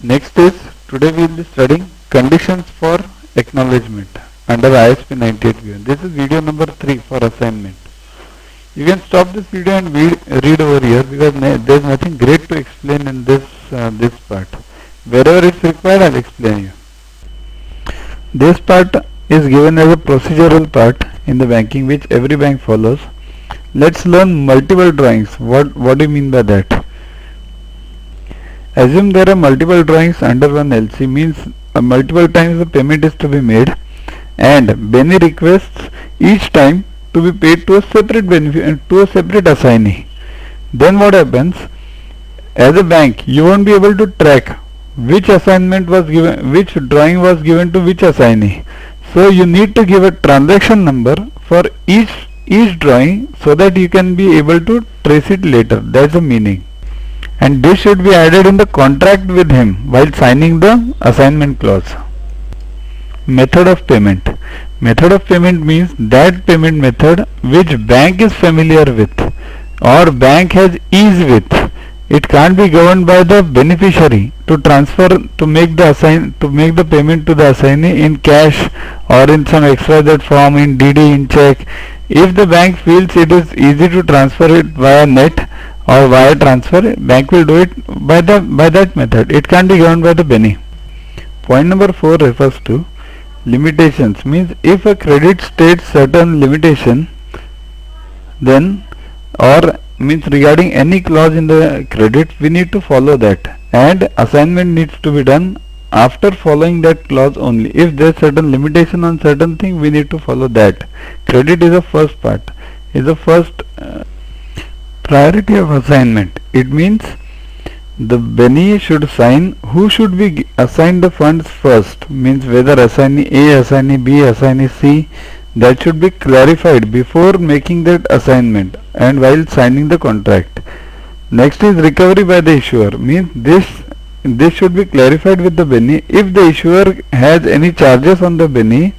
Next is, today we will be studying conditions for acknowledgement under ISP 98 This is video number 3 for assignment. You can stop this video and read over here because there is nothing great to explain in this part. Wherever it's required, I'll explain you. This part is given as a procedural part in the banking which every bank follows. Let's learn multiple drawings. What do you mean by that? Assume there are multiple drawings under one LC, means multiple times the payment is to be made, and Benny requests each time to be paid to a separate assignee. Then what happens? As a bank, you won't be able to track which assignment was given, which drawing was given to which assignee. So you need to give a transaction number for each drawing so that you can be able to trace it later. That's the meaning. And this should be added in the contract with him while signing the assignment clause. Method of payment. Method of payment means that payment method which bank is familiar with or bank has ease with. It can't be governed by the beneficiary to make the payment to the assignee in cash or in some XYZ form, in DD, in check. If the bank feels it is easy to transfer it via net or wire transfer, bank will do it by that method. It can't be governed by the Benny. Point number 4 refers to limitations, means if a credit states certain limitation, then or means regarding any clause in the credit, we need to follow that, and assignment needs to be done after following that clause only. If there is certain limitation on certain thing, we need to follow that. Credit is the first part, is the first priority of assignment. It means the Benny should sign who should be assigned the funds first, means whether assignee A, assignee B, assignee C, that should be clarified before making that assignment and while signing the contract. Next is recovery by the issuer, means this should be clarified with the Benny. If the issuer has any charges on the Benny,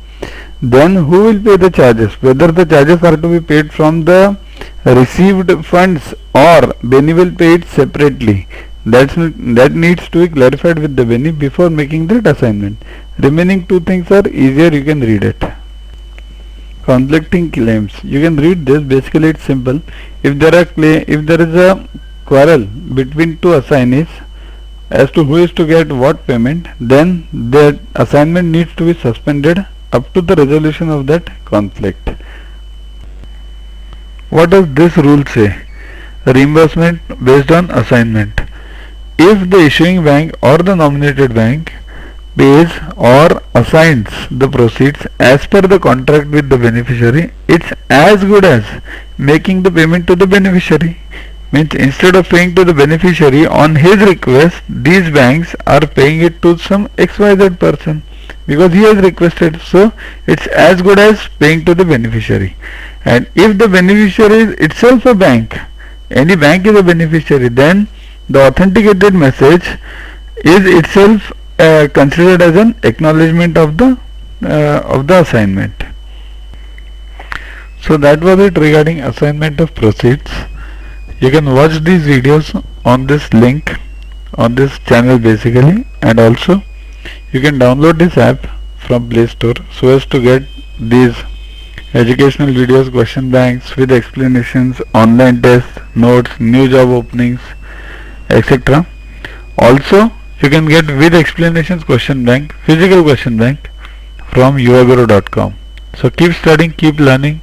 then who will pay the charges, whether the charges are to be paid from the received funds or Benny will pay it separately. That needs to be clarified with the Benny before making that assignment. Remaining two things are easier, you can read it. Conflicting claims, you can read this. Basically it's simple. If there is a quarrel between two assignees as to who is to get what payment, then the assignment needs to be suspended up to the resolution of that conflict. What does this rule say? Reimbursement based on assignment. If the issuing bank or the nominated bank pays or assigns the proceeds as per the contract with the beneficiary, it's as good as making the payment to the beneficiary. Means instead of paying to the beneficiary on his request, these banks are paying it to some XYZ person because he has requested. So it's as good as paying to the beneficiary. And if the beneficiary is itself a bank, any bank is a beneficiary, then the authenticated message is itself considered as an acknowledgment of the assignment. So that was it regarding assignment of proceeds. You can watch these videos on this link on this channel basically, and also you can download this app from Play Store so as to get these educational videos, question banks with explanations, online tests, notes, new job openings, etc. Also you can get with explanations question bank, physical question bank from uaguru.com. So keep studying, keep learning.